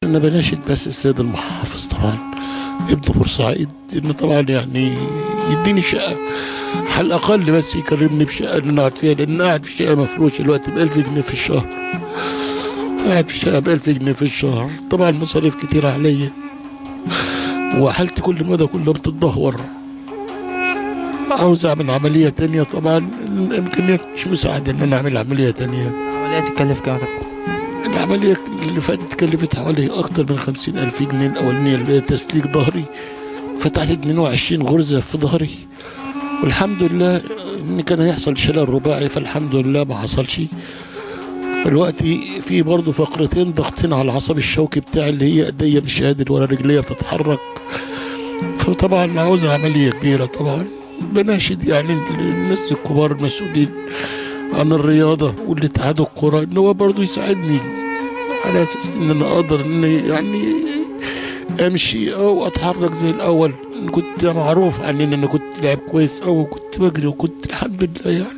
انا بناشد بس السيد المحافظ طبعا ابن بورسعيد انه طبعا يعني يديني شقه على الاقل، بس يكرمني بشقه ان انا اقعد فيها، لان أنا قاعد في شقه مفروشه دلوقتي ب 1000 جنيه في الشهر. قاعد في شقه ب 1000 جنيه في الشهر، طبعا مصاريف كتير عليا وحالتي كل مدى كلها بتتدهور. عاوز اعمل عمليه تانية، طبعا الامكانيات مش مساعده ان انا اعمل عمليه تانية. العملية تتكلف كام؟ العملية اللي فاتت كلفت حوالي أكتر من 50,000 جنيه. الأولانية اللي هي تسليك ظهري، فتحت 22 غرزة في ظهري، والحمد لله إن كان هيحصل شلل رباعي، فالحمد لله ما حصلش. دلوقتي في برضه فقرتين ضاغطين على العصب الشوكي بتاعي، اللي هي ايديا مش قادر ولا رجليا بتتحرك، فطبعا عاوز عملية كبيرة. طبعا بناشد يعني الناس الكبار المسؤولين عن الرياضة والاتحاد الكرة إن هو برضه يساعدني، على أساس إن أنا أقدر إن يعني أمشي أو أتحرك زي الأول. كنت معروف عني إن أنا كنت لاعب كويس أوي، وكنت بجري، وكنت الحمد لله يعني.